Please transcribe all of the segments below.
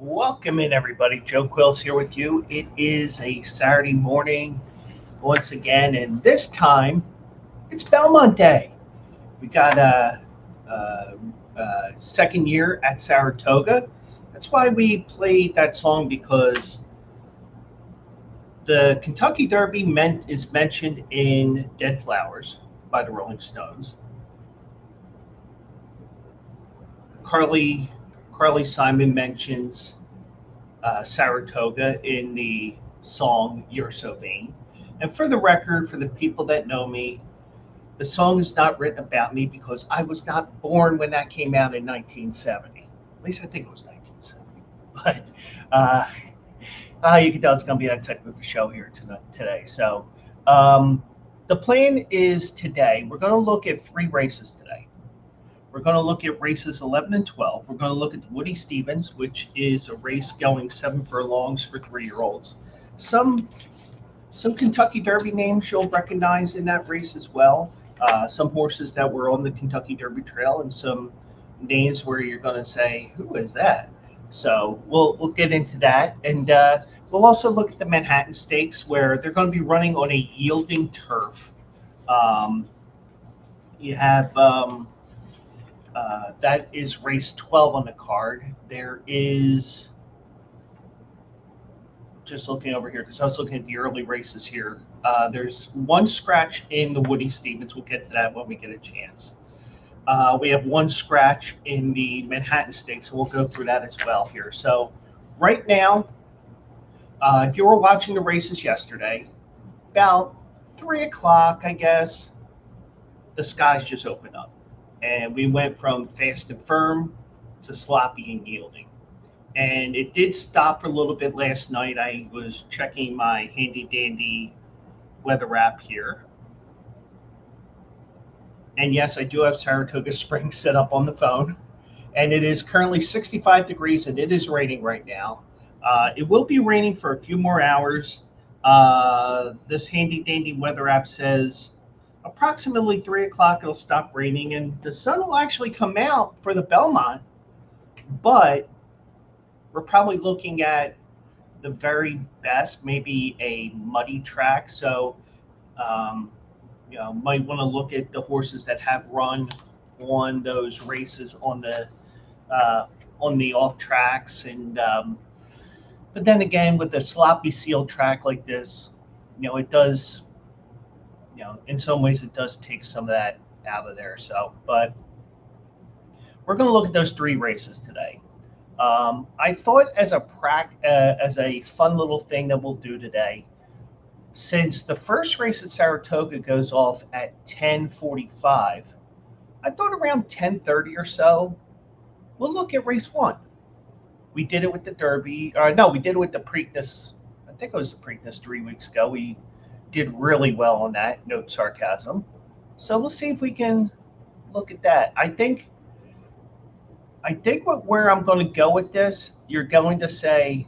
Welcome in, everybody. Joe Quills here with you. It is a Saturday morning once again, and this time it's Belmont Day. We got a second year at Saratoga. That's why we played that song, because the Kentucky Derby is mentioned in Dead Flowers by the Rolling Stones. Carly Simon mentions Saratoga in the song You're So Vain. And for the record, for the people that know me, the song is not written about me because I was not born when that came out in 1970. At least I think it was 1970. But you can tell it's going to be that type of a show here today. So the plan is today, we're going to look at three races today. We're going to look at races 11 and 12. We're going to look at the Woody Stephens, which is a race going 7 furlongs for 3-year-olds. Some Kentucky Derby names you'll recognize in that race as well. Some horses that were on the Kentucky Derby Trail, and some names where you're going to say, "Who is that?" So we'll get into that, and we'll also look at the Manhattan Stakes, where they're going to be running on a yielding turf. You have that is race 12 on the card. There is, just looking over here, because I was looking at the early races here. There's one scratch in the Woody Stephens. We'll get to that when we get a chance. We have one scratch in the Manhattan Stakes, so we'll go through that as well here. So right now, if you were watching the races yesterday, about 3 o'clock, I guess, the skies just opened up. And we went from fast and firm to sloppy and yielding. And it did stop for a little bit last night. I was checking my handy dandy weather app here. And yes, I do have Saratoga Springs set up on the phone. And it is currently 65 degrees, and it is raining right now. It will be raining for a few more hours. This handy dandy weather app says approximately 3 o'clock it'll stop raining, and the sun will actually come out for the Belmont, but we're probably looking at the very best, maybe a muddy track. So might want to look at the horses that have run on those races on the off tracks, and but then again, with a sloppy sealed track like this, it does, in some ways it does take some of that out of there. So, but we're going to look at those three races today. I thought as a fun little thing that we'll do today, since the first race at Saratoga goes off at 10:45, I thought around 10:30 or so, we'll look at race 1. We did it with the Derby. No, we did it with the Preakness. I think it was the Preakness 3 weeks ago. We did really well on that, note sarcasm. So we'll see if we can look at that. I think where I'm going to go with this, you're going to say,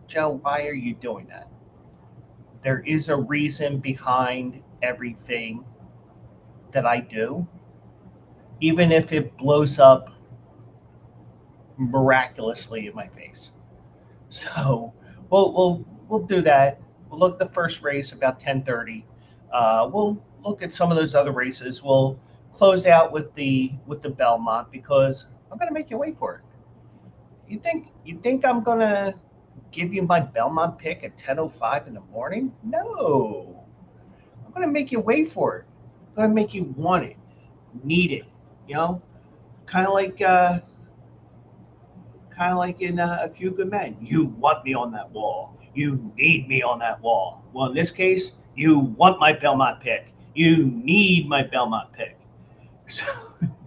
"Joe, why are you doing that?" There is a reason behind everything that I do, even if it blows up miraculously in my face. So we'll do that. We'll look at the first race about 10:30. We'll look at some of those other races. We'll close out with the Belmont, because I'm going to make you wait for it. You think I'm going to give you my Belmont pick at 10:05 in the morning? No. I'm going to make you wait for it. I'm going to make you want it, need it. Kind of like in A Few Good Men. You want me on that wall. You need me on that wall. Well, in this case, you want my Belmont pick. You need my Belmont pick. So,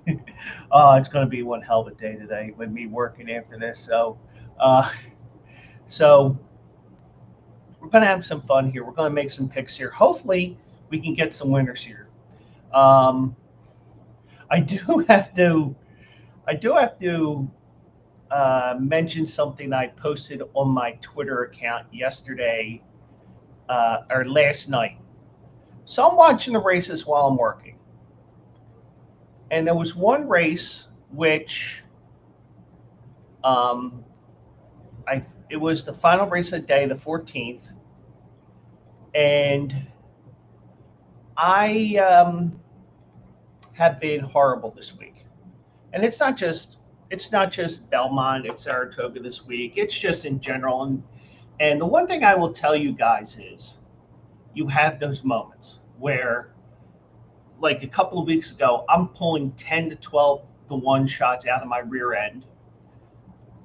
it's going to be one hell of a day today with me working after this. So we're going to have some fun here. We're going to make some picks here. Hopefully, we can get some winners here. I do have to mention something I posted on my Twitter account yesterday or last night. So I'm watching the races while I'm working. And there was one race which it was the final race of the day, the 14th, and I have been horrible this week. And it's not just Belmont, it's Saratoga this week. It's just in general. And the one thing I will tell you guys is you have those moments where, like a couple of weeks ago, I'm pulling 10 to 12 to 1 shots out of my rear end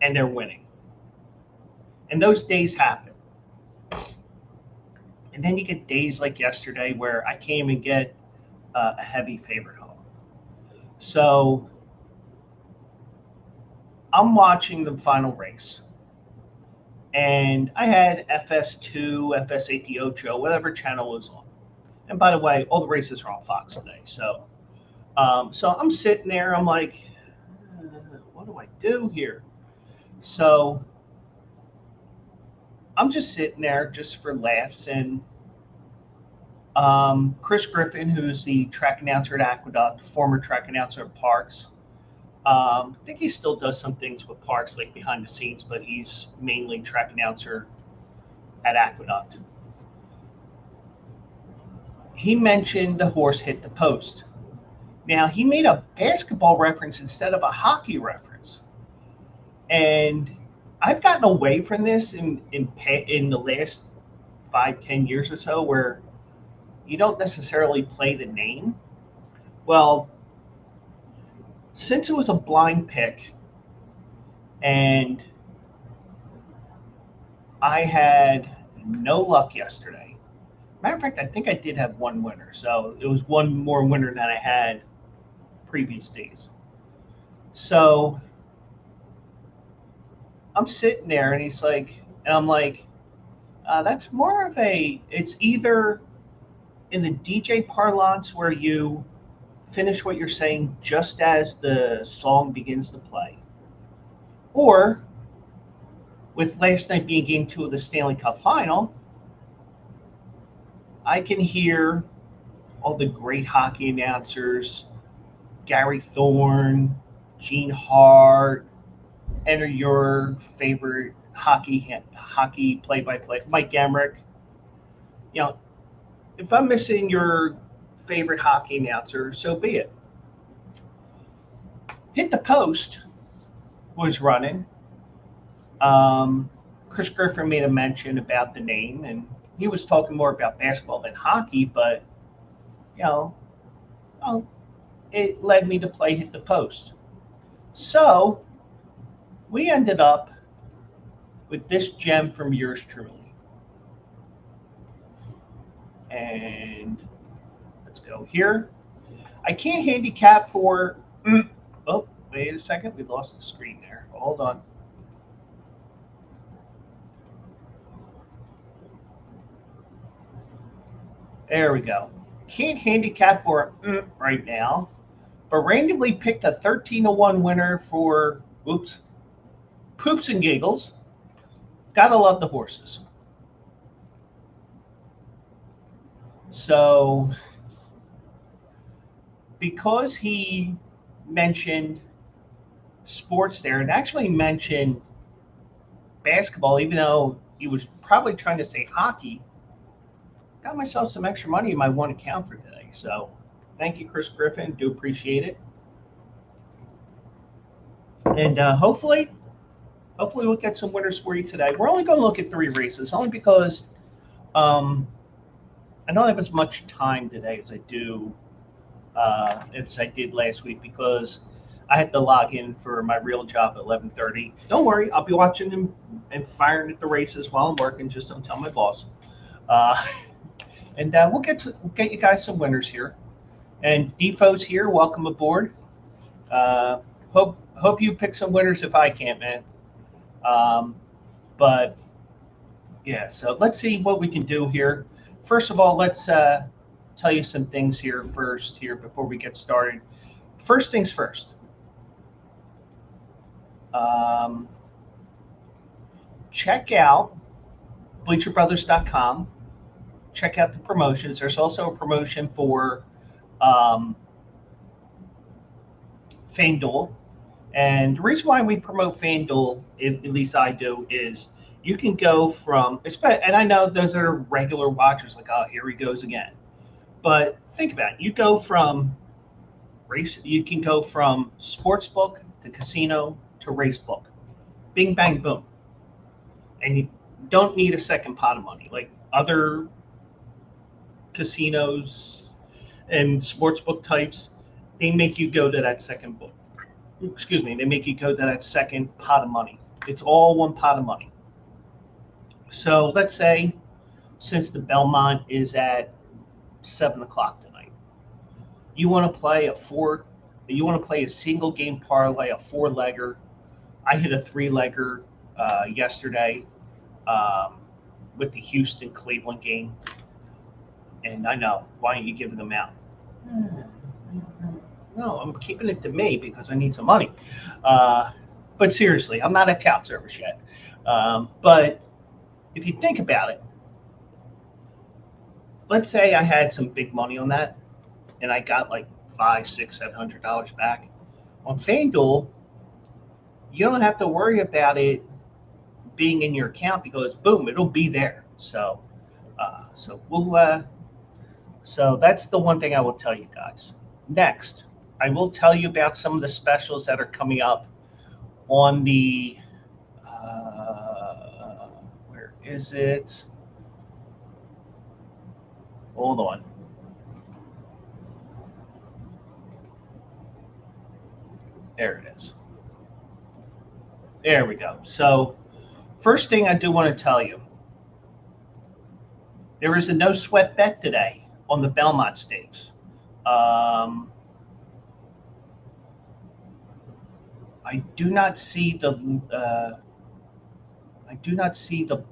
and they're winning. And those days happen. And then you get days like yesterday where I can't even get a heavy favorite home. So I'm watching the final race. And I had FS2, FS8 Ocho, whatever channel was on. And by the way, all the races are on Fox today. So I'm sitting there. I'm like, what do I do here? So I'm just sitting there just for laughs. And Chris Griffin, who's the track announcer at Aqueduct, former track announcer at Parks, I think he still does some things with Parks, like behind the scenes, but he's mainly track announcer at Aqueduct. He mentioned the horse hit the post. Now, he made a basketball reference instead of a hockey reference. And I've gotten away from this in the last 5-10 years or so, where you don't necessarily play the name. Well, since it was a blind pick and I had no luck yesterday. Matter of fact, I think I did have one winner. So it was one more winner than I had previous days. So I'm sitting there and I'm like, that's more of it's either in the DJ parlance where you finish what you're saying just as the song begins to play, or with last night being game 2 of the Stanley Cup final, I can hear all the great hockey announcers, Gary Thorne, Gene Hart, enter your favorite hockey play-by-play, Mike Gamrick. You know, if I'm missing your favorite hockey announcer, so be it. Hit the Post was running. Chris Griffin made a mention about the name, and he was talking more about basketball than hockey, but, it led me to play Hit the Post. So we ended up with this gem from yours truly. And let's go here. I can't handicap for... Oh, wait a second. We lost the screen there. Hold on. There we go. Can't handicap for right now, but randomly picked a 13-1 winner for, Poops and Giggles. Gotta love the horses. So, because he mentioned sports there and actually mentioned basketball, even though he was probably trying to say hockey, got myself some extra money in my one account for today. So thank you, Chris Griffin. Do appreciate it. And hopefully we'll get some winners for you today. We're only going to look at 3 races, only because I don't have as much time today as I did last week, because I had to log in for my real job at 11:30. Don't worry, I'll be watching them and firing at the races while I'm working. Just don't tell my boss. And we'll get you guys some winners here. And Defoe's here. Welcome aboard. Hope you pick some winners if I can't, man. But yeah, so let's see what we can do here. First of all, let's tell you some things here before we get started. First things first. Check out bleacherbrothers.com. Check out the promotions. There's also a promotion for FanDuel. And the reason why we promote FanDuel, at least I do, is you can go from, and I know those are regular watchers, like, oh, here he goes again. But think about it. You can go from sportsbook to casino to racebook. Bing, bang, boom. And you don't need a second pot of money. Like other casinos and sportsbook types, they make you go to that second book. Excuse me, they make you go to that second pot of money. It's all one pot of money. So let's say, since the Belmont is at 7 o'clock tonight, you want to play a single game parlay, a 4-legger. I hit a 3-legger yesterday with the Houston Cleveland game, and I know, why don't you give them out? No, I'm keeping it to me because I need some money. But seriously, I'm not at tout service yet. But if you think about it, let's say I had some big money on that, and I got like $500, $600, $700 back. On FanDuel, you don't have to worry about it being in your account because boom, it'll be there. So that's the one thing I will tell you guys. Next, I will tell you about some of the specials that are coming up on the where is it? Hold on. There it is. There we go. So first thing I do want to tell you, there is a no sweat bet today on the Belmont Stakes. I do not see the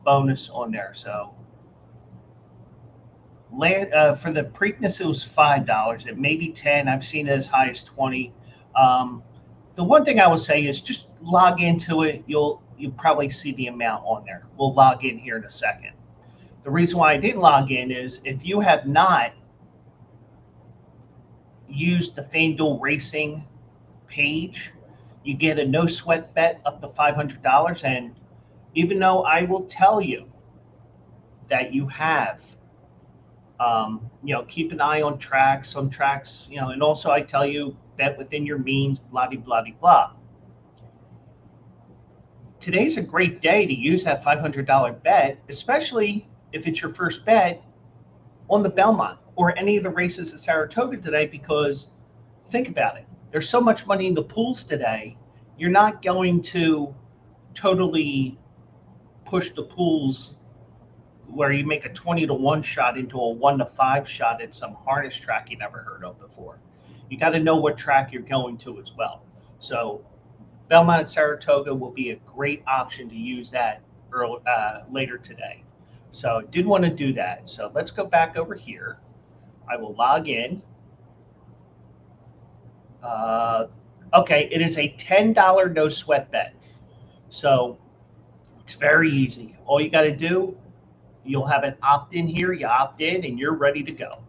bonus on there. So for the Preakness, it was $5. It may be 10. I've seen it as high as 20. The one thing I will say is just log into it. You'll probably see the amount on there. We'll log in here in a second. The reason why I didn't log in is if you have not used the FanDuel Racing page, you get a no sweat bet up to $500. And even though I will tell you that you have, keep an eye on tracks, and also I tell you bet within your means, blah, blah, blah, blah. Today's a great day to use that $500 bet, especially if it's your first bet on the Belmont or any of the races at Saratoga today, because think about it. There's so much money in the pools today. You're not going to totally push the pools where you make a 20-1 shot into a 1-5 shot at some harness track you never heard of before. You got to know what track you're going to as well. So Belmont at Saratoga will be a great option to use that later today. So I did want to do that. So let's go back over here. I will log in. Okay, it is a $10 no sweat bet. So it's very easy. All you got to do, you'll have an opt-in here. You opt in and you're ready to go.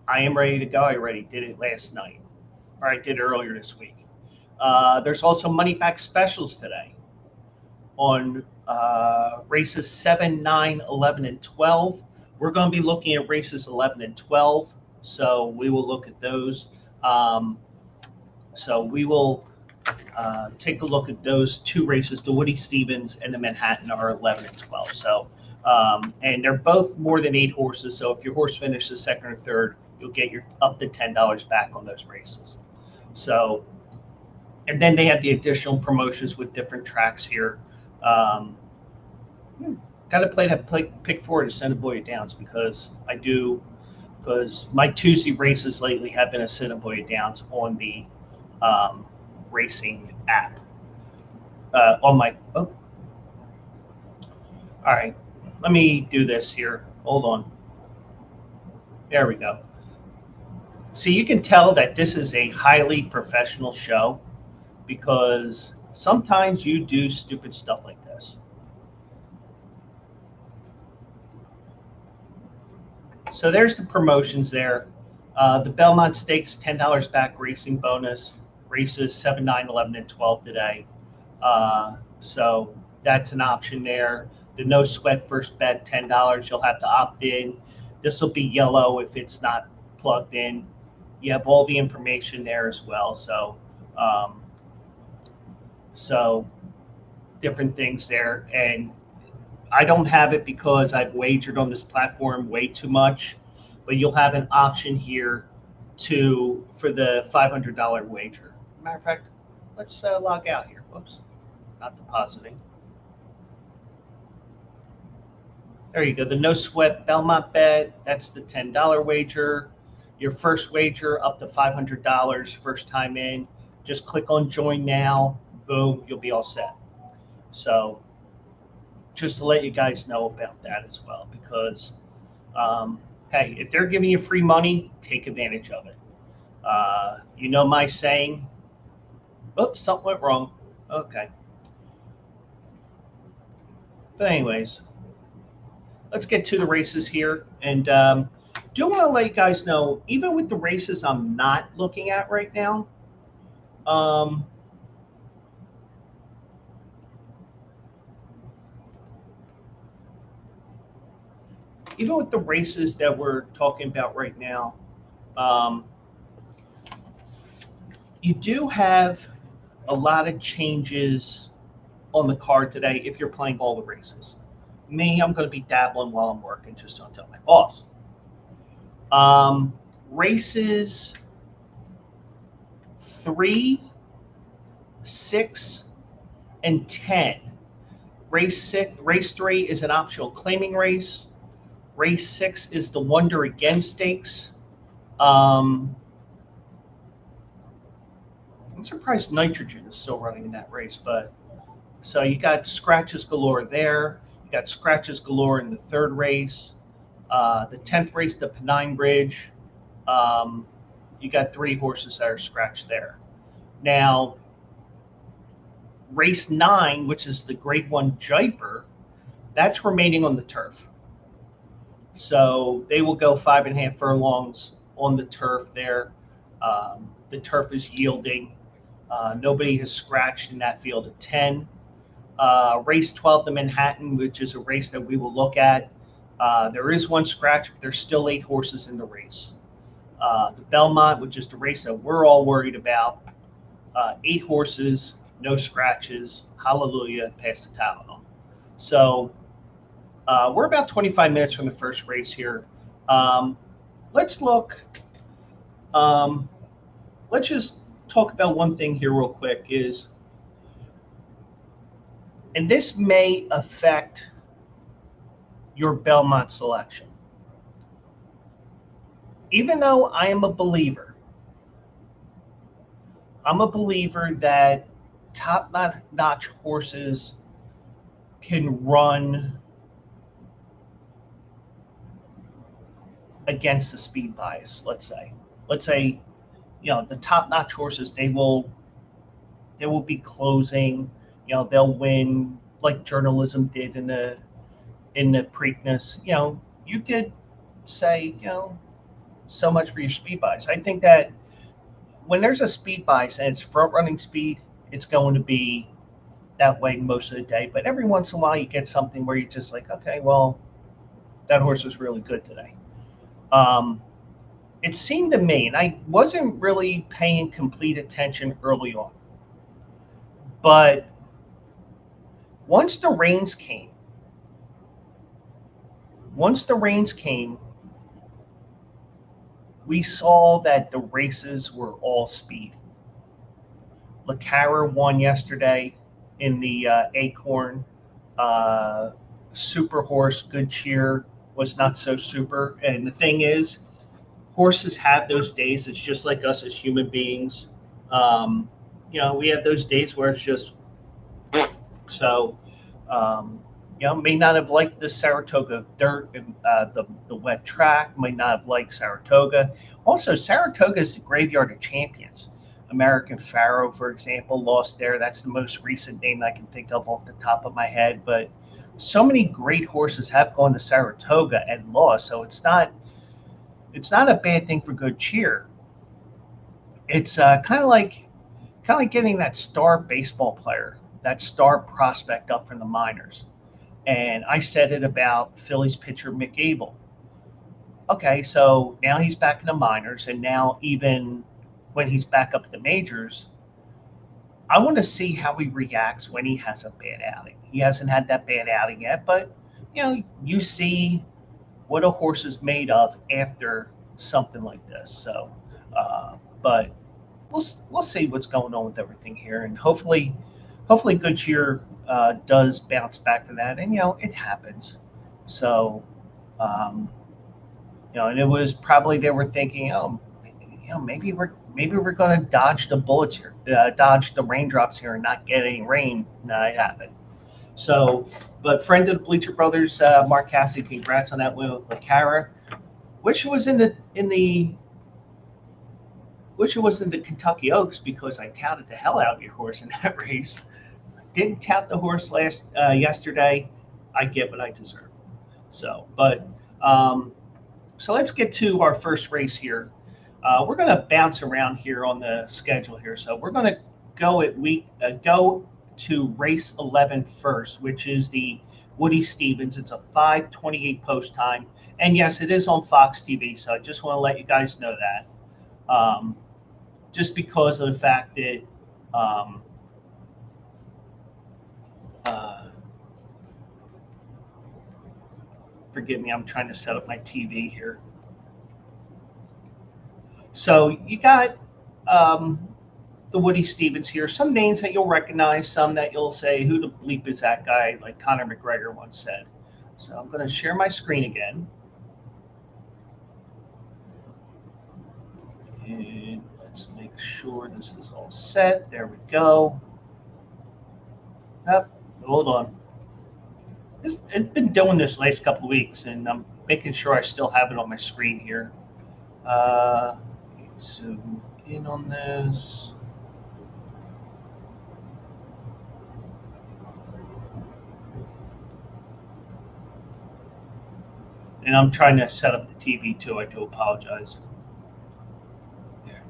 I am ready to go. I already did it last night, or I did it earlier this week. There's also money back specials today on races 7, 9, 11, and 12. We're going to be looking at races 11 and 12, so we will look at those. So we will take a look at those two races. The Woody Stevens and the Manhattan are 11 and 12. So, and they're both more than 8 horses. So if your horse finishes second or third, you'll get your up to $10 back on those races. So, and then they have the additional promotions with different tracks here. Got to play that pick four to Assiniboia Downs because my Tuesday races lately have been Assiniboia Downs on the racing app. All right, let me do this here. Hold on. There we go. So you can tell that this is a highly professional show because sometimes you do stupid stuff like this. So there's the promotions there. The Belmont Stakes $10 back racing bonus. races 7, 9, 11, and 12 today. So that's an option there. The no sweat first bet, $10. You'll have to opt in. This will be yellow if it's not plugged in. You have all the information there as well. So different things there. And I don't have it because I've wagered on this platform way too much, but you'll have an option here for the $500 wager. Matter of fact, let's log out here. Whoops, not depositing. There you go. The no sweat Belmont bet. That's the $10 wager. Your first wager up to $500 first time in. Just click on join now. Boom, you'll be all set. So just to let you guys know about that as well, because hey, if they're giving you free money, take advantage of it. You know my saying. Oops, something went wrong. Okay. But anyways, let's get to the races here. And do want to let you guys know, even with the races I'm not looking at right now, even with the races that we're talking about right now, you do have a lot of changes on the card today if you're playing all the races. Me, I'm going to be dabbling while I'm working, just don't tell my boss. Races 3, 6, and 10. Race 3 is an optional claiming race. Race 6 is the Wonder Again Stakes. I'm surprised Nitrogen is still running in that race, but so you got scratches galore there. You got scratches galore in the third race. The 10th race, the Pennine Bridge. You got 3 horses that are scratched there. Now, race 9, which is the Grade 1 Jaipur, that's remaining on the turf. So they will go 5.5 furlongs on the turf there. The turf is yielding. Nobody has scratched in that field at 10. Race 12, the Manhattan, which is a race that we will look at. There is 1 scratch, but there's still 8 horses in the race. The Belmont, which is the race that we're all worried about. 8 horses, no scratches. Hallelujah, pass the Tylenol. So we're about 25 minutes from the first race here. Let's look. Let's just talk about one thing here real quick is, and this may affect your Belmont selection. Even though I am a believer, I'm a believer that top-notch horses can run against the speed bias, let's say, you know, the top-notch horses, they will be closing, you know, they'll win like journalism did in the Preakness. You know, you could say, you know, so much for your speed bias. I think that when there's a speed bias and it's front running speed, it's going to be that way most of the day. But every once in a while you get something where you're just like, okay, well, that horse was really good today. It seemed to me, and I wasn't really paying complete attention early on, but once the rains came, we saw that the races were all speed. LaCara won yesterday in the Acorn. Super Horse, Good Cheer was not so super. And the thing is, horses have those days. It's just like us as human beings. You know, we have those days where it's just so. You know, may not have liked the Saratoga dirt and the wet track. Might not have liked Saratoga. Also, Saratoga is the graveyard of champions. American Pharaoh, for example, lost there. That's the most recent name I can think of off the top of my head. But so many great horses have gone to Saratoga and lost. So it's not a bad thing for Good Cheer. It's kind of like kind of like getting that star baseball player, that star prospect up from the minors. And I said it about Phillies pitcher Mick Abel. Okay, so now he's back in the minors, and now even when he's back up at the majors, I want to see how he reacts when he has a bad outing. He hasn't had that bad outing yet, but you see what a horse is made of after something like this. So, but we'll see what's going on with everything here, and hopefully Goodyear does bounce back to that, and it happens. So, and it was probably they were thinking, oh, maybe we're going to dodge the bullets here, dodge the raindrops here, and not get any rain. No, it happened. So, but friend of the Bleacher Brothers, Mark Cassidy, congrats on that win with LaCara. Wish it was in the Kentucky Oaks, because I touted the hell out of your horse in that race. Didn't tout the horse yesterday. I get what I deserve. So, but so let's get to our first race here. We're going to bounce around here on the schedule here. So we're going to go to race 11 first, which is the Woody Stephens. It's a 5:28 post time, and yes, it is on Fox TV. So I just want to let you guys know that, just because of the fact that forgive me, I'm trying to set up my TV here. So you got the Woody Stephens here. Some names that you'll recognize, some that you'll say, who the bleep is that guy, like Conor McGregor once said. So I'm going to share my screen again. And let's make sure this is all set. There we go. Hold on. It's been doing this last couple of weeks, and I'm making sure I still have it on my screen here. Zoom in on this. And I'm trying to set up the TV too. I do apologize. There.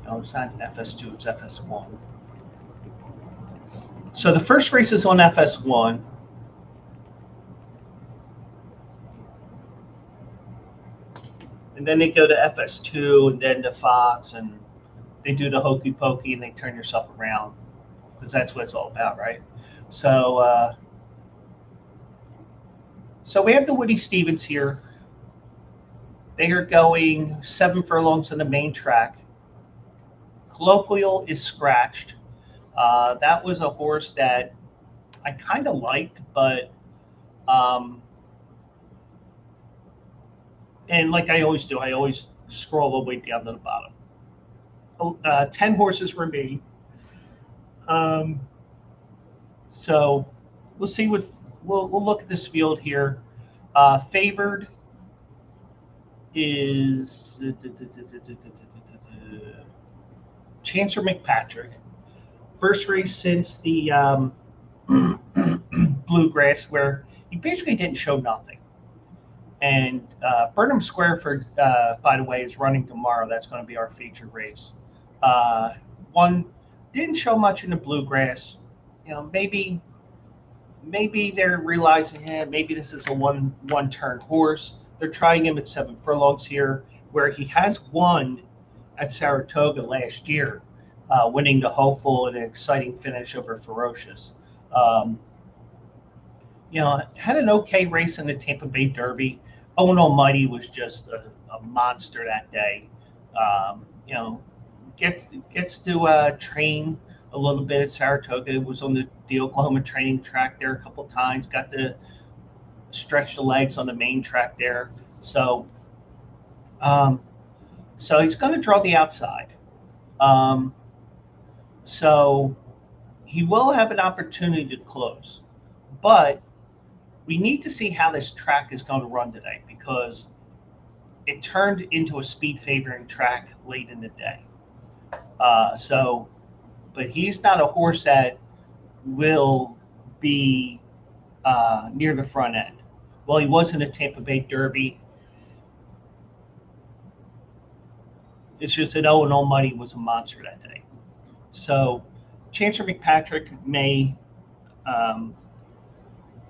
No, it's not FS2, it's FS1. So the first race is on FS1. And then they go to FS2 and then to Fox, and they do the hokey pokey and they turn yourself around, because that's what it's all about, right? So, so we have the Woody Stephens here. They are going 7 furlongs on the main track. Colloquial is scratched. That was a horse that I kind of liked, but and like I always do, I always scroll all the way down to the bottom. 10 horses remain. So we'll see what we'll look at this field here. Favored is Chancer McPatrick. First race since the Bluegrass, where he basically didn't show nothing. And Burnham Square, by the way, is running tomorrow. That's going to be our featured race. One didn't show much in the Bluegrass. Maybe they're realizing, maybe this is a one-turn horse. They're trying him at 7 furlongs here, where he has won at Saratoga last year, winning the hopeful and exciting finish over Ferocious. Had an okay race in the Tampa Bay Derby. Owen Almighty was just a monster that day. Gets to train a little bit at Saratoga. It was on the Oklahoma training track there a couple of times. Got to stretch the legs on the main track there. So, so he's going to draw the outside. So he will have an opportunity to close, but we need to see how this track is going to run today, because it turned into a speed favoring track late in the day. But he's not a horse that will be near the front end. Well, he was in the Tampa Bay Derby. It's just that Owen Almighty was a monster that day. So Chancellor McPatrick may, um,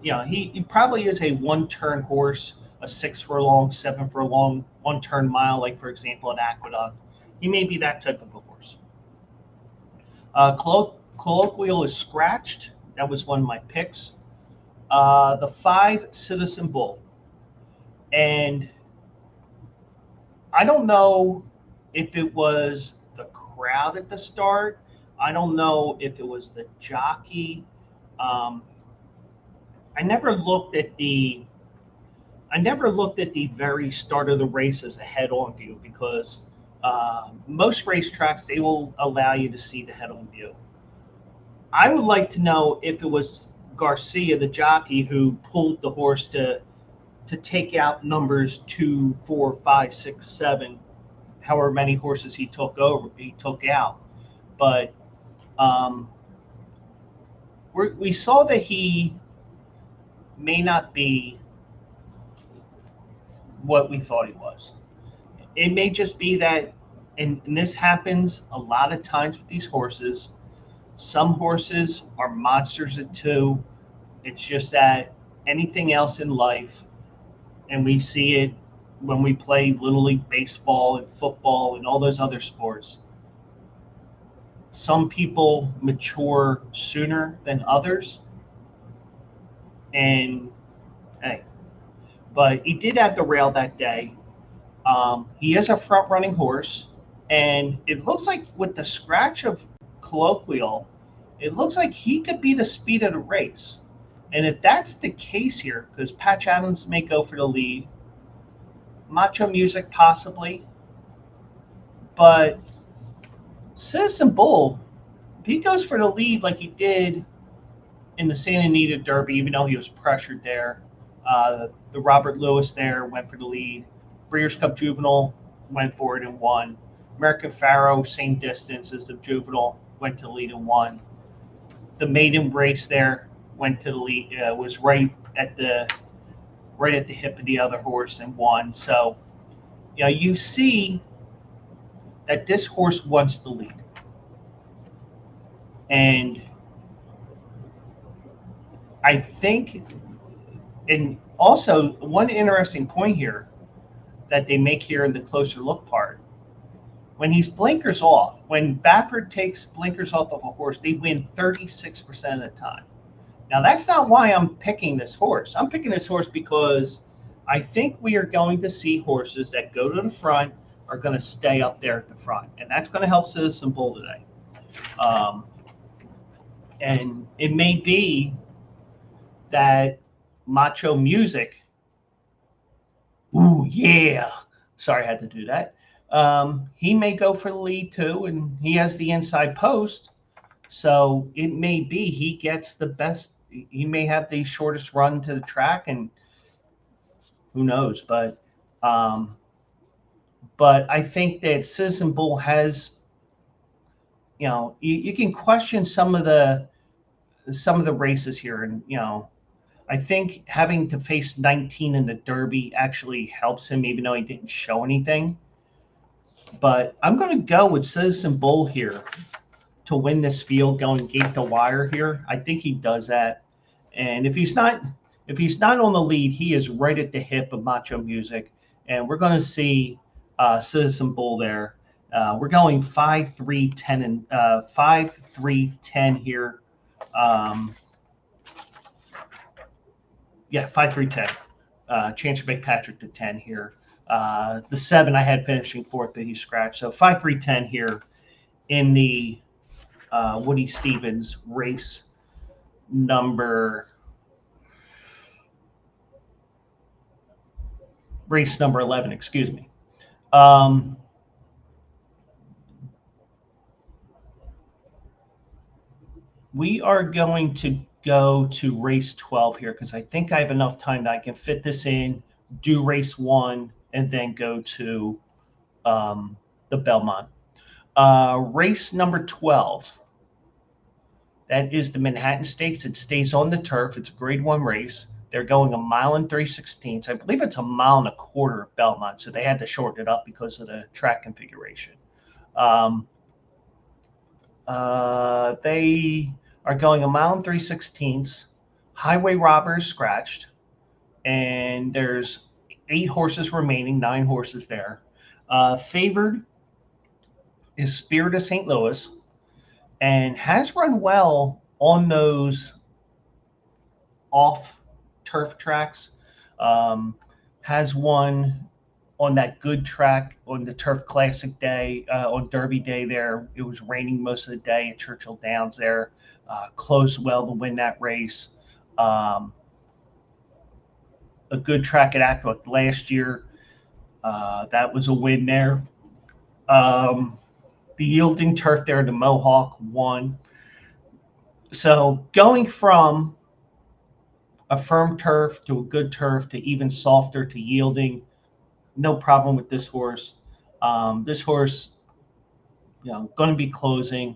he probably is a one-turn horse, a 6 furlong, 7 furlong, one-turn mile, like for example an Aqueduct. He may be that type of a horse. Colloquial is scratched. That was one of my picks. The 5 Citizen Bull, and I don't know if it was the crowd at the start. I don't know if it was the jockey. Um, I never looked at the very start of the race as a head-on view because most racetracks they will allow you to see the head-on view. I would like to know if it was Garcia, the jockey, who pulled the horse to take out numbers 2, 4, 5, 6, 7, however many horses he took out. But um, we saw that he may not be what we thought he was. It may just be that, and this happens a lot of times with these horses. Some horses are monsters at 2. It's just that anything else in life, and we see it when we play Little League baseball and football and all those other sports. Some people mature sooner than others, and hey, but he did have the rail that day. He is a front running horse, and it looks like with the scratch of Colloquial, it looks like he could be the speed of the race. And if that's the case here, because Patch Adams may go for the lead, Macho Music possibly, but Citizen Bull, if he goes for the lead like he did in the Santa Anita Derby, even though he was pressured there, the Robert Lewis there went for the lead. Breeders' Cup Juvenile went for it and won. American Pharaoh, same distance as the Juvenile, went to the lead and won. The maiden race there went to the lead, was right at the hip of the other horse and won. So, you see that this horse wants the lead. And I think, and also one interesting point here that they make here in the closer look part, when he's blinkers off, when Baffert takes blinkers off of a horse, they win 36% of the time. Now, that's not why I'm picking this horse. I'm picking this horse because I think we are going to see horses that go to the front are going to stay up there at the front, and that's going to help Citizen Bull today. And it may be that Macho Music, ooh, yeah, sorry I had to do that. He may go for the lead too, and he has the inside post. So it may be he gets the best. He may have the shortest run to the track, and who knows? But I think that Citizen Bull has, you can question some of the races here, and I think having to face 19 in the Derby actually helps him, even though he didn't show anything. But I'm going to go with Citizen Bull here to win this field, going gate to wire here. I think he does that. And if he's not on the lead, he is right at the hip of Macho Music, and we're going to see Citizen Bull there. We're going 5, 3, 10, and 5, 3, 10 here. 5, 3, 10. Chancellor McPatrick to 10 here. The 7 I had finishing 4th, but he scratched. So 5, 3, 10 here in the Woody Stevens race number 11, excuse me. We are going to go to race 12 here because I think I have enough time that I can fit this in, do race 1, and then go to the Belmont. Race number 12. That is the Manhattan Stakes. It stays on the turf. It's a grade 1 race. They're going 1 mile and 3/16. I believe it's 1.25 miles at Belmont, so they had to shorten it up because of the track configuration. They are going a mile and 3/16. Highway Robber is scratched, and there's 8 horses remaining, 9 horses there. Favored is Spirit of St. Louis, and has run well on those off turf tracks. Um, has won on that good track on the Turf Classic day, on Derby day there. It was raining most of the day at Churchill Downs there. Closed well to win that race. Um, a good track at Aqueduct last year. That was a win there. Um, the yielding turf there, the Mohawk won. So going from a firm turf to a good turf to even softer to yielding, no problem with this horse. This horse, going to be closing.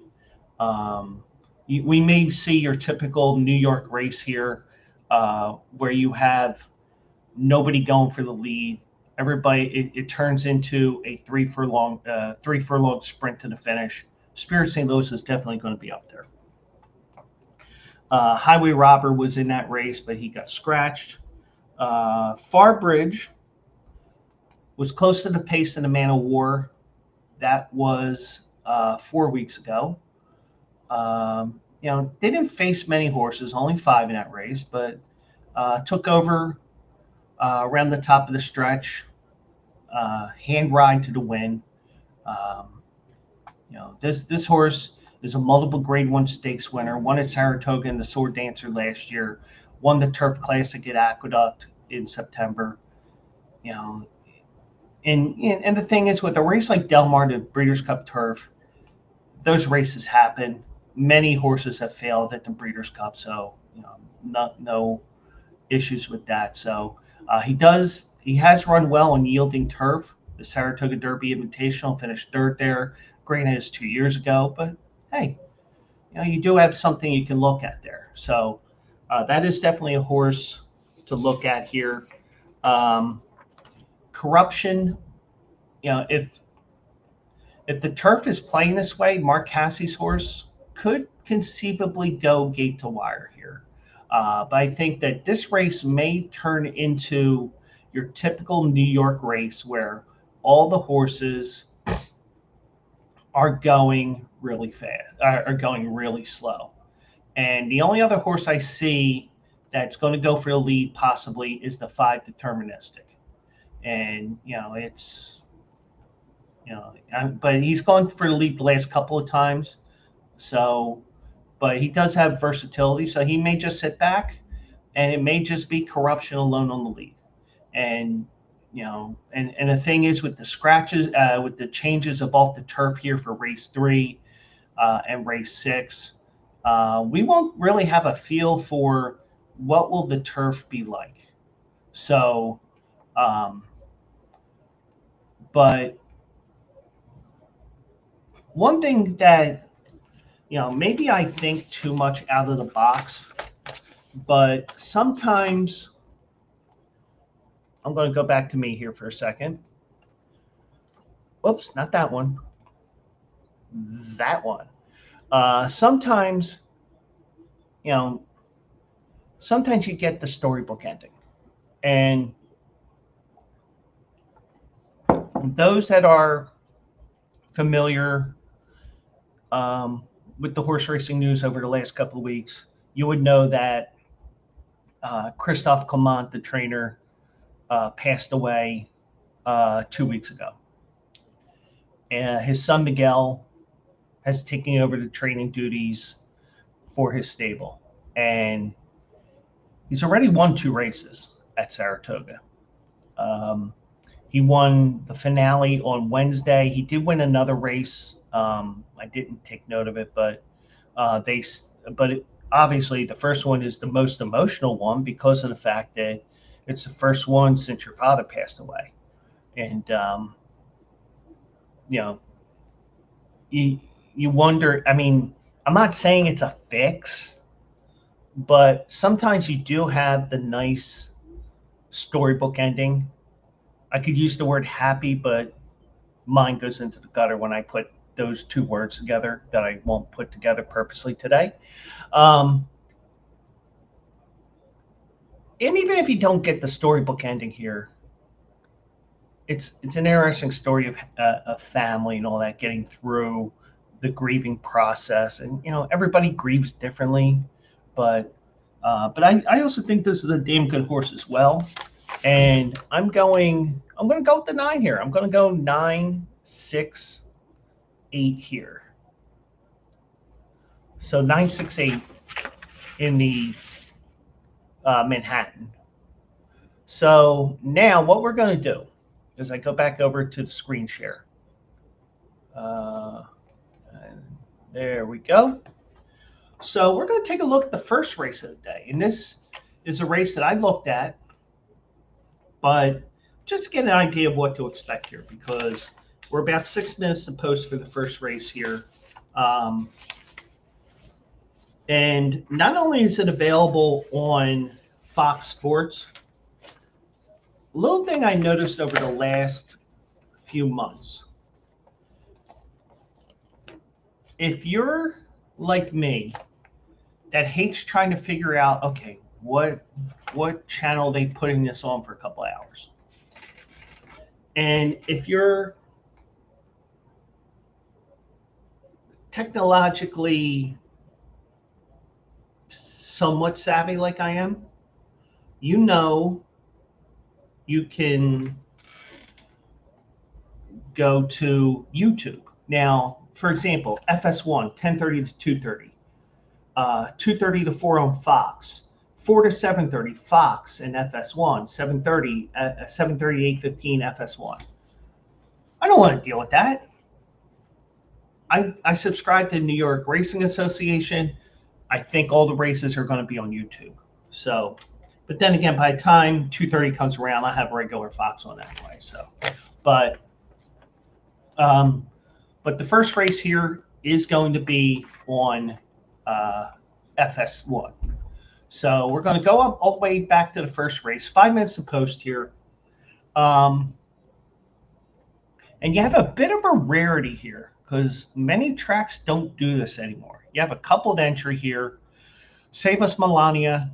Um, we may see your typical New York race here, where you have nobody going for the lead. Everybody, it turns into a 3 furlong sprint to the finish. Spirit St. Louis is definitely going to be up there. Highway Robber was in that race, but he got scratched. Farbridge was close to the pace in the Man of War. That was 4 weeks ago. They didn't face many horses, only 5 in that race, but took over around the top of the stretch, hand ride to the win. Um, this horse is a multiple Grade 1 stakes winner. Won at Saratoga in the Sword Dancer last year. Won the Turf Classic at Aqueduct in September. You know, and the thing is, with a race like Del Mar, the Breeders' Cup Turf, those races happen. Many horses have failed at the Breeders' Cup, so no issues with that. So he has run well on yielding turf. The Saratoga Derby Invitational finished third there. Granted, it's 2 years ago, but hey, you do have something you can look at there. So that is definitely a horse to look at here. Corruption, if the turf is playing this way, Mark Cassie's horse could conceivably go gate to wire here. But I think that this race may turn into your typical New York race where all the horses are going really fast, are going really slow. And the only other horse I see that's going to go for the lead possibly is the 5 Deterministic. And, but he's gone for the lead the last couple of times. So, but he does have versatility. So he may just sit back, and it may just be Corruption alone on the lead. And, and the thing is with the scratches, with the changes of off the turf here for race 3 and race 6, we won't really have a feel for what will the turf be like. So, but one thing that, maybe I think too much out of the box, but sometimes I'm going to go back to me here for a second. Oops, not that one. That one. Sometimes you get the storybook ending. And those that are familiar with the horse racing news over the last couple of weeks, you would know that Christophe Clement, the trainer, passed away 2 weeks ago. And his son Miguel has taken over the training duties for his stable. And he's already won 2 races at Saratoga. He won the finale on Wednesday. He did win another race. I didn't take note of it, but obviously the first one is the most emotional one because of the fact that it's the first one since your father passed away. And, you wonder, I mean, I'm not saying it's a fix, but sometimes you do have the nice storybook ending. I could use the word happy, but mine goes into the gutter when I put those two words together that I won't put together purposely today. And even if you don't get the storybook ending here, it's an interesting story of a family and all that, getting through the grieving process. And everybody grieves differently, but I also think this is a damn good horse as well. And I'm going to go with the 9 here. I'm going to go 9, 6, 8 here. So 9, 6, 8 in the Manhattan. So now what we're going to do is I go back over to the screen share. And there we go. So we're going to take a look at the first race of the day. And this is a race that I looked at, but just to get an idea of what to expect here, because we're about 6 minutes to post for the first race here. And not only is it available on Fox Sports, little thing I noticed over the last few months, if you're like me that hates trying to figure out, okay, what channel are they putting this on for a couple of hours, and if you're technologically somewhat savvy like I am, you can go to YouTube. Now, for example, FS1, 10:30 to 2:30, 2:30 to 4 on Fox, 4 to 7:30, Fox and FS1, 7:30, 7:30, 8:15, FS1. I don't want to deal with that. I subscribe to New York Racing Association. I think all the races are going to be on YouTube. So, but then again, by the time 2:30 comes around, I have regular Fox on anyway. So, but the first race here is going to be on FS1. So we're going to go up all the way back to the first race. 5 minutes to post here. And you have a bit of a rarity here because many tracks don't do this anymore. You have a coupled entry here. Save Us Melania,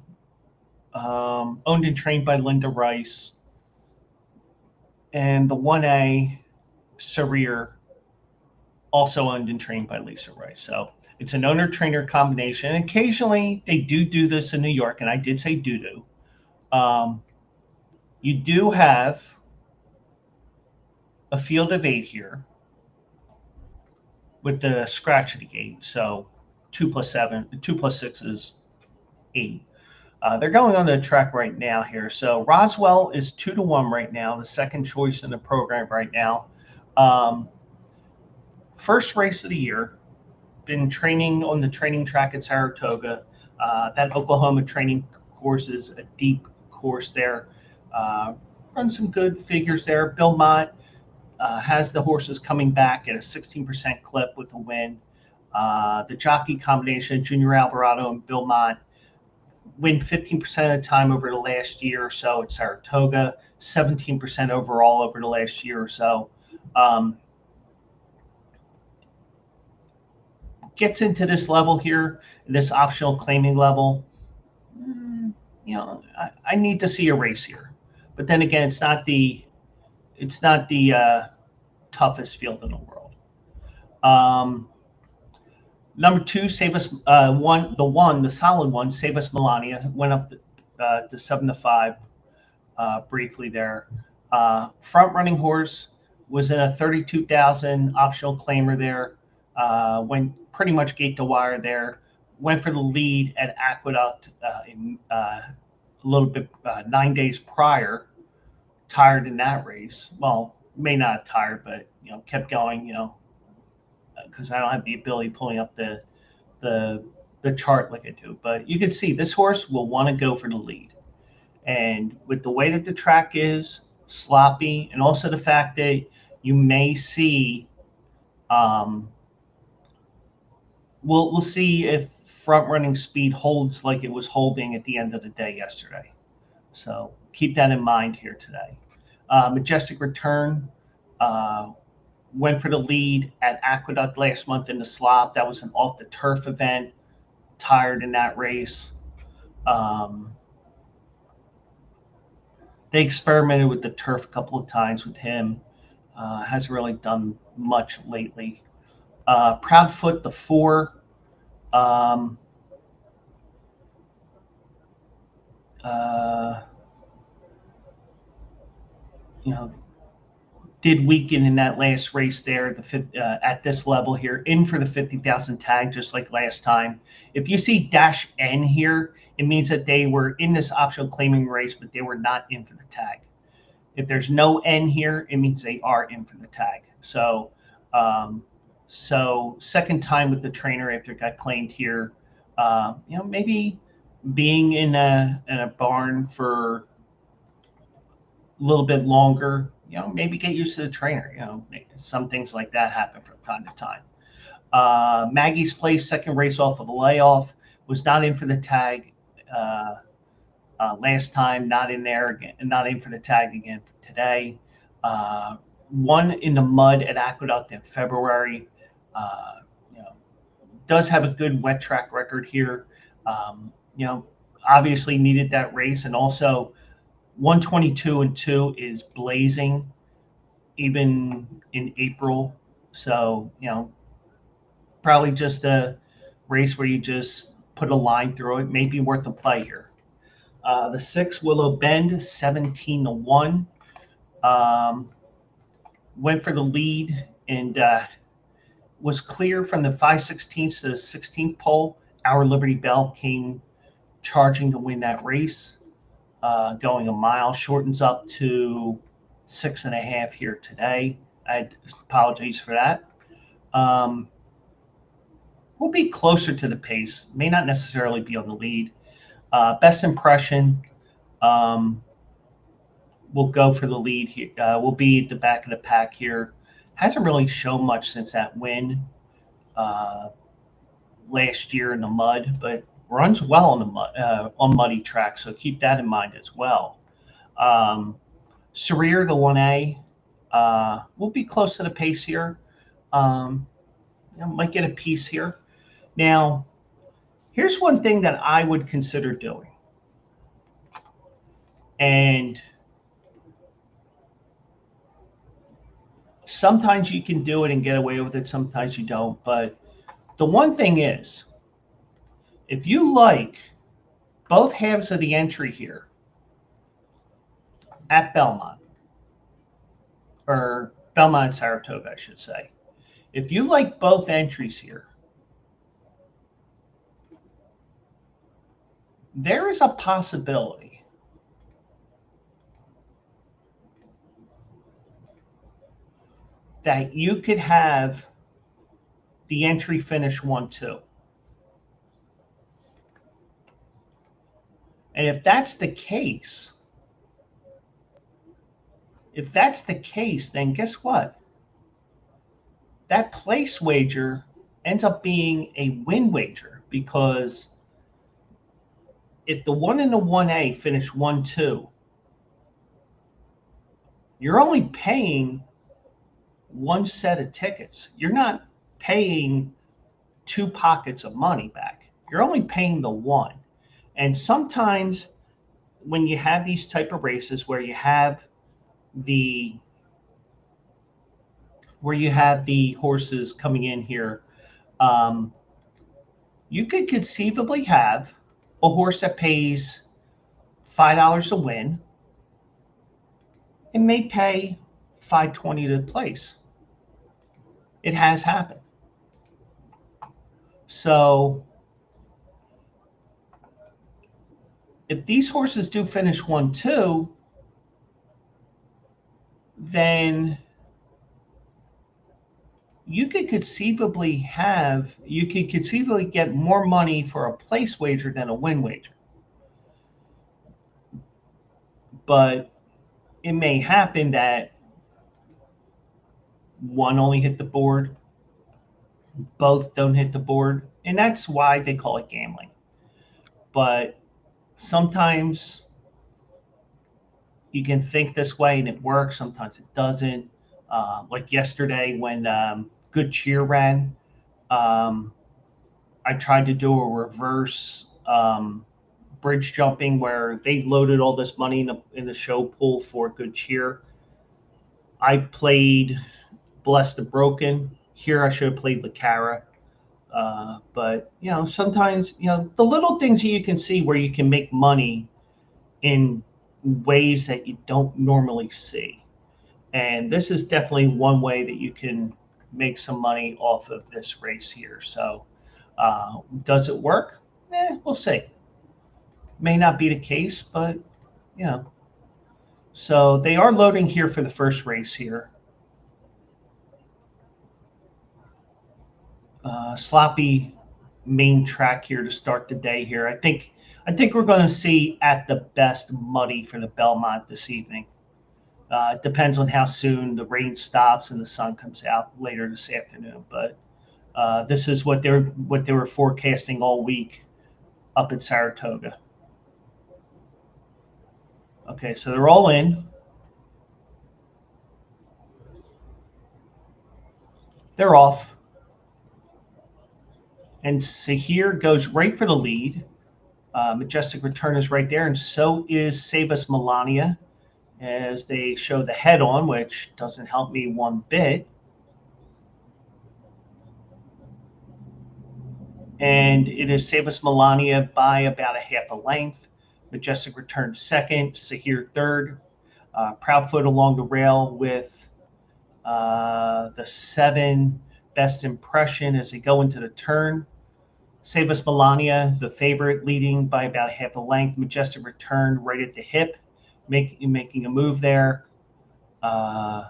owned and trained by Linda Rice. And the 1A, Sarir, also owned and trained by Lisa Rice. So it's an owner-trainer combination. Occasionally, they do this in New York, and I did say do. You do have a field of 8 here with the scratch at the gate. So 2 plus 6 is 8. They're going on the track right now here. So Roswell is 2-1 right now, the second choice in the program right now. First race of the year. Been training on the training track at Saratoga. That Oklahoma training course is a deep course there. Run some good figures there. Belmont has the horses coming back at a 16% clip with a win. The jockey combination, Junior Alvarado and Belmont, win 15% of the time over the last year or so at Saratoga, 17% overall over the last year or so. Gets into this level here, this optional claiming level. I need to see a race here, but then again, it's not the toughest field in the world. Number 2, Save Us the solid one, Save Us Melania, went up to 7-5 briefly there. Front running horse was in a 32,000 optional claimer there. Went pretty much gate to wire there. Went for the lead at Aqueduct a little bit 9 days prior. Tired in that race. Well, may not have tired, but kept going. Because I don't have the ability pulling up the chart like I do. But you can see this horse will want to go for the lead, and with the way that the track is sloppy, and also the fact that you may see, we'll see if front running speed holds like it was holding at the end of the day yesterday. So keep that in mind here today. Majestic Return went for the lead at Aqueduct last month in the slop. That was an off the turf event. Tired in that race. They experimented with the turf a couple of times with him. Hasn't really done much lately. Proudfoot, the 4. You know, did weaken in that last race there at this level here, in for the 50,000 tag, just like last time. If you see dash N here, it means that they were in this optional claiming race, but they were not in for the tag. If there's no N here, it means they are in for the tag. So, second time with the trainer after it got claimed here. Maybe being in a barn for a little bit longer, maybe get used to the trainer. Some things like that happen from time to time. Maggie's Place, second race off of a layoff, was not in for the tag last time, not in there again, not in for the tag again today. Won in the mud at Aqueduct in February. Does have a good wet track record here. Obviously needed that race, and also 122 and 2 is blazing even in April. So, probably just a race where you just put a line through it, may be worth a play here. The 6, Willow Bend, 17 to 1. Went for the lead and was clear from the 5/16 to the 16th pole. Our Liberty Bell came charging to win that race. Going a mile, shortens up to 6.5 here today. I apologize for that. We'll be closer to the pace, may not necessarily be on the lead. Best impression, we'll go for the lead here. We'll be at the back of the pack here. Hasn't really shown much since that win last year in the mud, but runs well on the mud, on muddy tracks, so keep that in mind as well. Sarir, the 1A, will be close to the pace here. Might get a piece here. Now, here's one thing that I would consider doing. And sometimes you can do it and get away with it, sometimes you don't. But the one thing is, if you like both halves of the entry here at Belmont, or Belmont and Saratoga, I should say, if you like both entries here, there is a possibility that you could have the entry finish 1-2. And if that's the case, then guess what? That place wager ends up being a win wager, because if the 1 and the 1A finish 1-2, you're only paying one set of tickets. You're not paying 2 pockets of money back. You're only paying the 1. And sometimes when you have these type of races where you have the horses coming in here, you could conceivably have a horse that pays $5 to win and may pay $5.20 to place. It has happened. So if these horses do finish 1-2, then you could conceivably get more money for a place wager than a win wager. But it may happen that one only hit the board, both don't hit the board, and that's why they call it gambling. But sometimes you can think this way and it works, sometimes it doesn't. Like yesterday when Good Cheer ran, um, I tried to do a reverse bridge jumping where they loaded all this money in the show pool for Good Cheer. I played Blessed the Broken. Here I should have played Lacara. But sometimes the little things that you can see where you can make money in ways that you don't normally see. And this is definitely one way that you can make some money off of this race here. So does it work? We'll see. May not be the case, but you know. So they are loading here for the first race here. Sloppy main track here to start the day here. I think we're going to see at the best muddy for the Belmont this evening. It depends on how soon the rain stops and the sun comes out later this afternoon. But this is what they were forecasting all week up in Saratoga. Okay, so they're all in. They're off. And Sahir goes right for the lead. Majestic Return is right there, and so is Save Us Melania, as they show the head on, which doesn't help me one bit. And it is Save Us Melania by about a half a length. Majestic Return second, Sahir third. Proudfoot along the rail with the 7 Best Impression as they go into the turn. Save Us Melania, the favorite, leading by about half a length. Majestic Return right at the hip, making a move there. And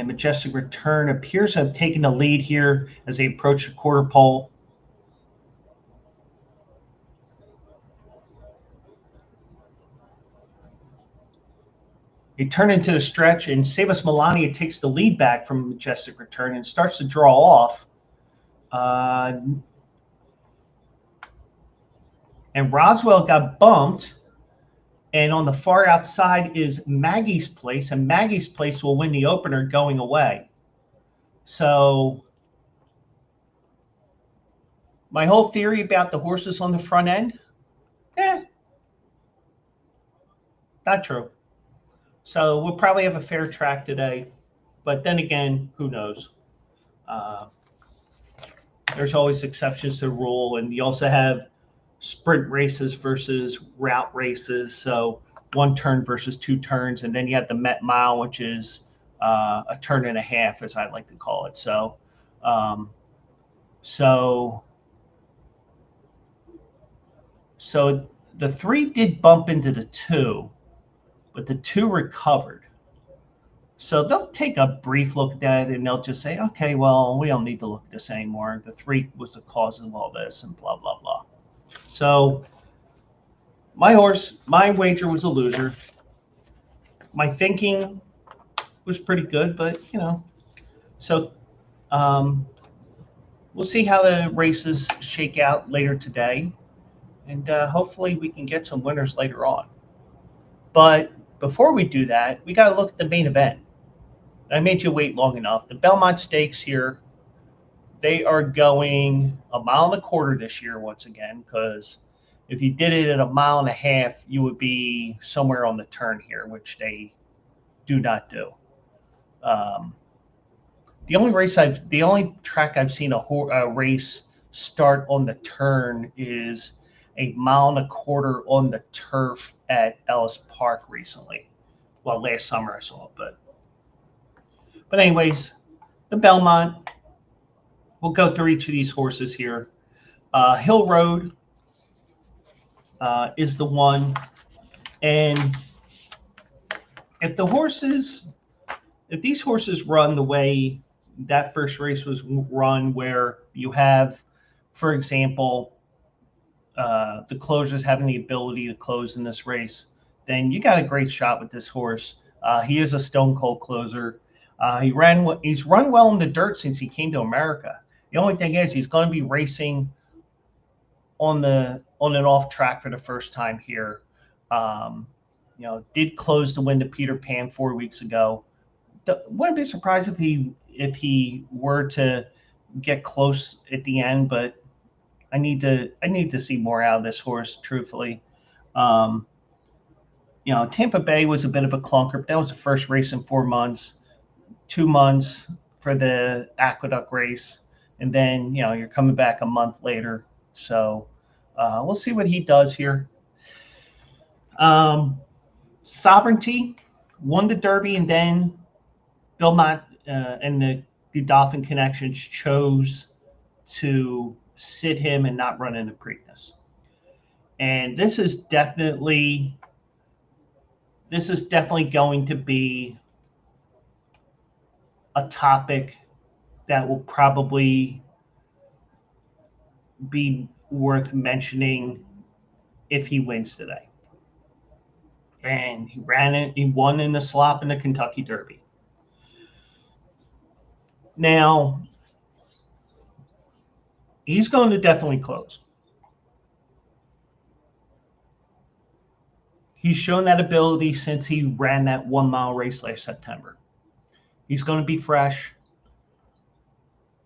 Majestic Return appears to have taken the lead here as they approach the quarter pole. They turn into the stretch, and Save Us Melania takes the lead back from Majestic Return and starts to draw off. And Roswell got bumped. And on the far outside is Maggie's Place, and Maggie's Place will win the opener going away. So my whole theory about the horses on the front end, not true. So we'll probably have a fair track today. But then again, who knows? There's always exceptions to the rule. And you also have sprint races versus route races. So 1 turn versus 2 turns. And then you have the Met Mile, which is a turn and a half, as I like to call it. So the 3 did bump into the 2, but the 2 recovered. So they'll take a brief look at that and they'll just say, okay, well, we don't need to look at this anymore. The 3 was the cause of all this and blah, blah, blah. So my wager was a loser. My thinking was pretty good, but, so we'll see how the races shake out later today. And hopefully we can get some winners later on. But before we do that, we got to look at the main event. I made you wait long enough. The Belmont Stakes here, they are going 1.25 miles this year once again, because if you did it at 1.5 miles, you would be somewhere on the turn here, which they do not do. The only track I've seen a race start on the turn is 1.25 miles on the turf at Ellis Park recently. Well, last summer I saw it, but anyways, the Belmont. We'll go through each of these horses here. Hill Road is the one, and if these horses run the way that first race was run, where you have, for example, the closers having the ability to close in this race, then you got a great shot with this horse. He is a stone cold closer. He's run well in the dirt since he came to America. The only thing is he's going to be racing on an off track for the first time here. did close to win the Peter Pan 4 weeks ago. Wouldn't be surprised if he were to get close at the end, but I need to see more out of this horse, truthfully. Um, Tampa Bay was a bit of a clunker, but that was the first race in 4 months, 2 months for the Aqueduct race, and then you're coming back a month later. So we'll see what he does here. Sovereignty won the Derby, and then Belmont and the Godolphin connections chose to sit him and not run into Preakness. And this is definitely going to be a topic that will probably be worth mentioning if he wins today. And he won in the slop in the Kentucky Derby. Now, he's going to definitely close. He's shown that ability since he ran that 1 mile race last September. He's going to be fresh.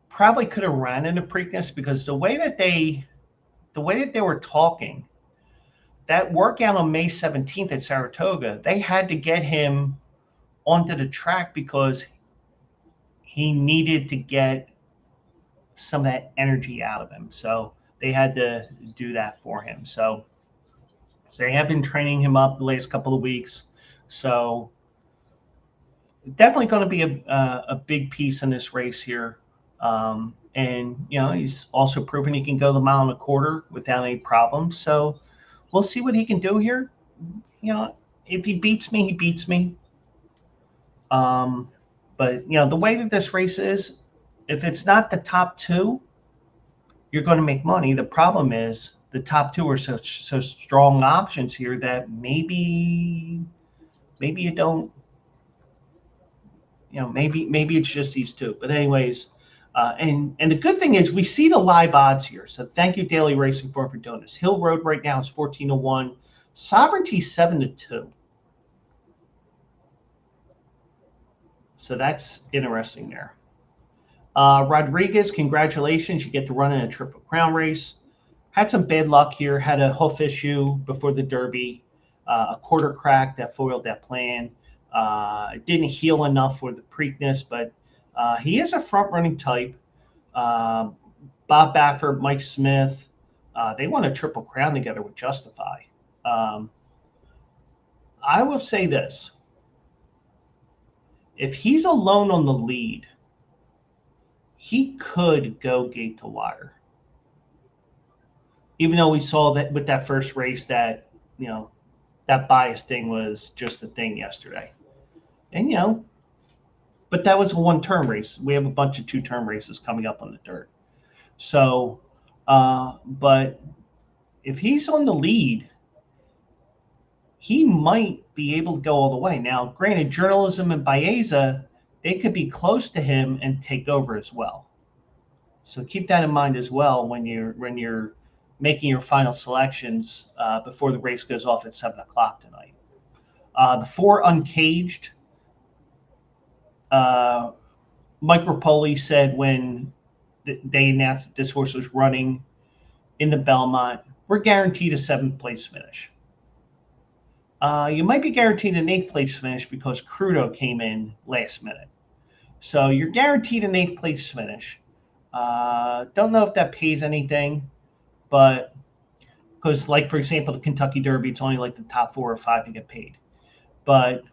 Probably could have ran into Preakness because the way that they were talking, that workout on May 17th at Saratoga, they had to get him onto the track because he needed to get some of that energy out of him. So they had to do that for him. So they have been training him up the last couple of weeks. So definitely going to be a big piece in this race here. And he's also proven he can go the 1.25 miles without any problems. So we'll see what he can do here. If he beats me, he beats me. But the way that this race is, if it's not the top two, you're going to make money. The problem is the top two are so strong options here that maybe you don't. Maybe it's just these two. But anyways, and the good thing is we see the live odds here. So thank you, Daily Racing Form, for doing this. Hill Road right now is 14-1. Sovereignty 7-2. So that's interesting there. Rodriguez, congratulations. You get to run in a Triple Crown race. Had some bad luck here. Had a hoof issue before the Derby. A quarter crack that foiled that plan. It didn't heal enough for the Preakness, but he is a front-running type. Bob Baffert, Mike Smith, they won a Triple Crown together with Justify. I will say this. If he's alone on the lead, he could go gate to wire. Even though we saw that with that first race that, that bias thing was just a thing yesterday. And, but that was a 1-turn race. We have a bunch of 2-turn races coming up on the dirt. So, but if he's on the lead, he might be able to go all the way. Now, granted, Journalism and Baeza, they could be close to him and take over as well. So keep that in mind as well when you're making your final selections before the race goes off at 7 o'clock tonight. The 4 Uncaged, Mike Rapoli said when they announced that this horse was running in the Belmont, we're guaranteed a 7th place finish. You might be guaranteed an 8th place finish because Crudo came in last minute. So you're guaranteed an 8th place finish. Don't know if that pays anything, but because, like, for example, the Kentucky Derby, it's only like the top 4 or 5 to get paid. But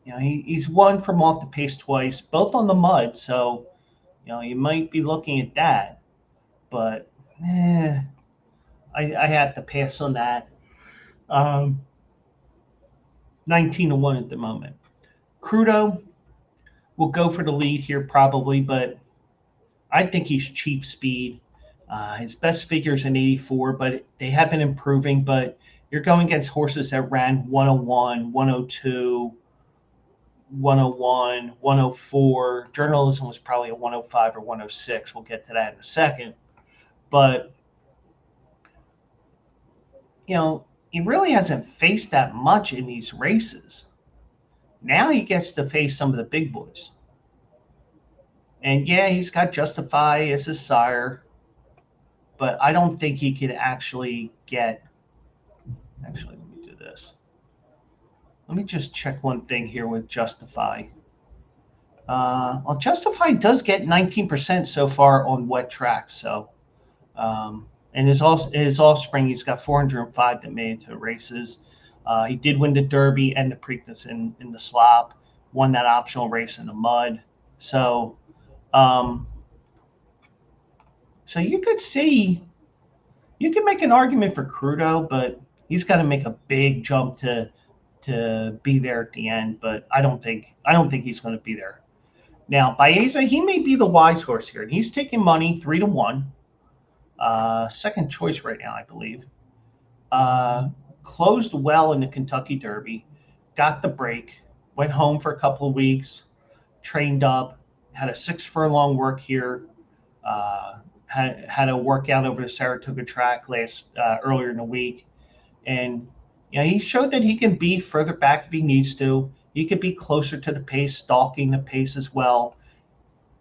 he's won from off the pace twice, both on the mud. So you might be looking at that. But I have to pass on that. 19-1 at the moment. Crudo will go for the lead here probably, but I think he's cheap speed. His best figure is an 84, but they have been improving. But you're going against horses that ran 101, 102, 101, 104. Journalism was probably a 105 or 106. We'll get to that in a second. But, he really hasn't faced that much in these races. Now he gets to face some of the big boys. And yeah, he's got Justify as his sire, but I don't think he could actually get. Actually, let me do this. Let me just check one thing here with Justify. Well, Justify does get 19% so far on wet tracks. So, and his offspring, he's got 405 that made it to races. He did win the Derby and the Preakness in the slop. Won that optional race in the mud. So, so you could see, you could make an argument for Crudo, but he's got to make a big jump to be there at the end. But I don't think he's going to be there. Now, Baeza, he may be the wise horse here, and he's taking money 3-1. Second choice right now, I believe. Closed well in the Kentucky Derby, got the break, went home for a couple of weeks, trained up, had a 6 furlong work here, had a workout over the Saratoga track earlier in the week, and he showed that he can be further back if he needs to. He could be closer to the pace, stalking the pace as well.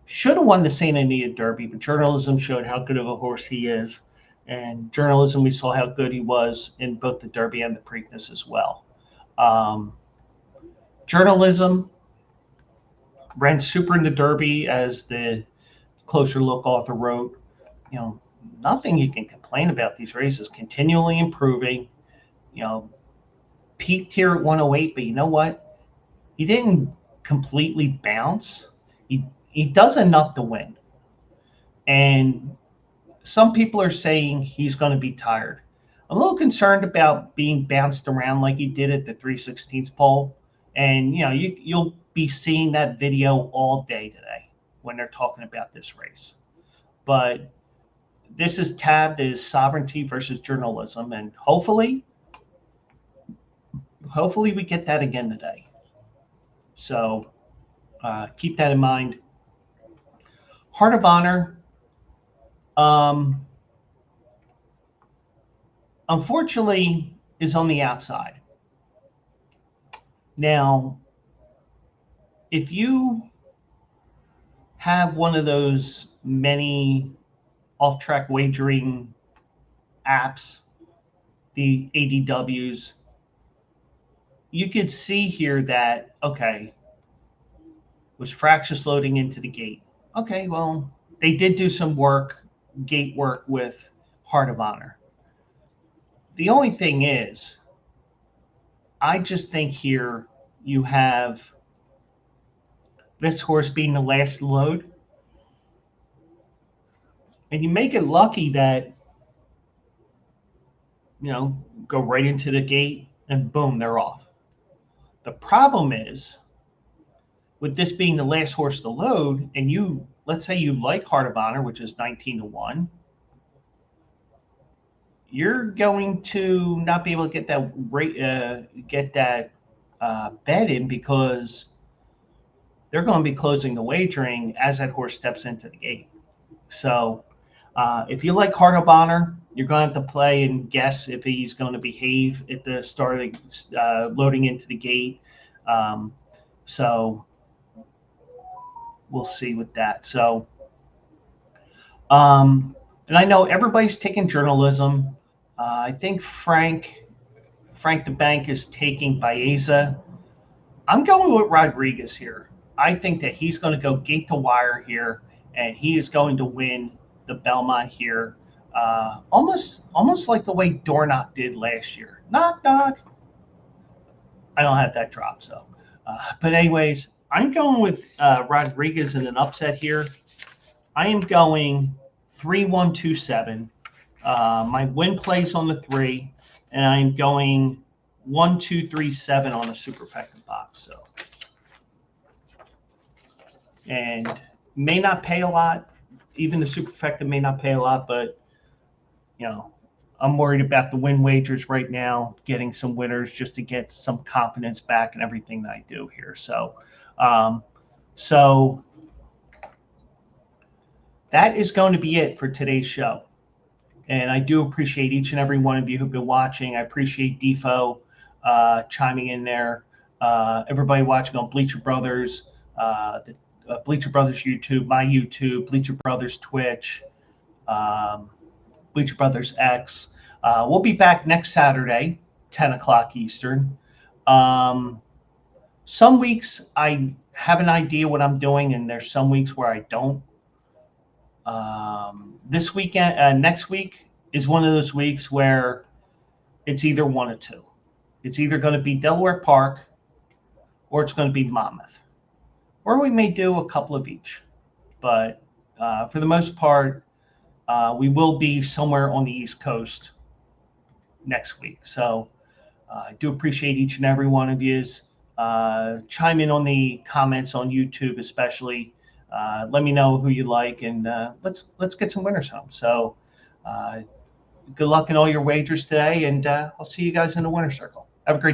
Should have won the St. Anita Derby, but journalism showed how good of a horse he is. And journalism, we saw how good he was in both the Derby and the Preakness as well. Journalism ran super in the Derby, as the Closer Look author wrote. Nothing you can complain about these races. Continually improving. Peaked here at 108, but you know what? He didn't completely bounce. He does enough to win. And some people are saying he's going to be tired. I'm a little concerned about being bounced around like he did at the 3/16 pole. And, you'll be seeing that video all day today when they're talking about this race. But this is tabbed as sovereignty versus journalism. And hopefully we get that again today. So keep that in mind. Heart of Honor, unfortunately, is on the outside. Now, if you have one of those many off-track wagering apps, the ADWs, you could see here that, okay, was fractious loading into the gate. Okay, well, they did do some gate work with Heart of Honor. The only thing is, I just think here you have this horse being the last load, and you make it lucky that, go right into the gate and boom, they're off. The problem is, with this being the last horse to load, and let's say you like Heart of Honor, which is 19-1, you're going to not be able to get that bet in, because they're going to be closing the wagering as that horse steps into the gate. So if you like Heart of Honor, you're going to have to play and guess if he's going to behave at the start of loading into the gate. So we'll see with that. So, and I know everybody's taking journalism. I think Frank the Bank is taking Baeza. I'm going with Rodriguez here. I think that he's going to go gate to wire here, and he is going to win the Belmont here, almost like the way Dornoch did last year. Knock, knock. I don't have that drop, so. But anyways, I'm going with Rodriguez in an upset here. I am going 3-1-2-7. My win plays on the 3, and I'm going 1-2-3-7 on a superfecta box. So, and may not pay a lot. Even the superfecta may not pay a lot, but I'm worried about the win wagers right now, getting some winners just to get some confidence back in everything that I do here. So, so that is going to be it for today's show. And I do appreciate each and every one of you who've been watching. I appreciate Defo chiming in there. Everybody watching on Bleacher Brothers, the Bleacher Brothers YouTube, my YouTube, Bleacher Brothers Twitch, Bleacher Brothers X. We'll be back next Saturday, 10 o'clock Eastern. Some weeks I have an idea what I'm doing, and there's some weeks where I don't. This weekend, next week is one of those weeks where it's either one of two. It's either going to be Delaware Park or it's going to be Monmouth. Or we may do a couple of each. But for the most part, we will be somewhere on the East Coast next week. So I do appreciate each and every one of you. Chime in on the comments on YouTube, especially. Let me know who you like, and let's get some winners home. So good luck in all your wagers today, and I'll see you guys in the winner circle. Have a great day.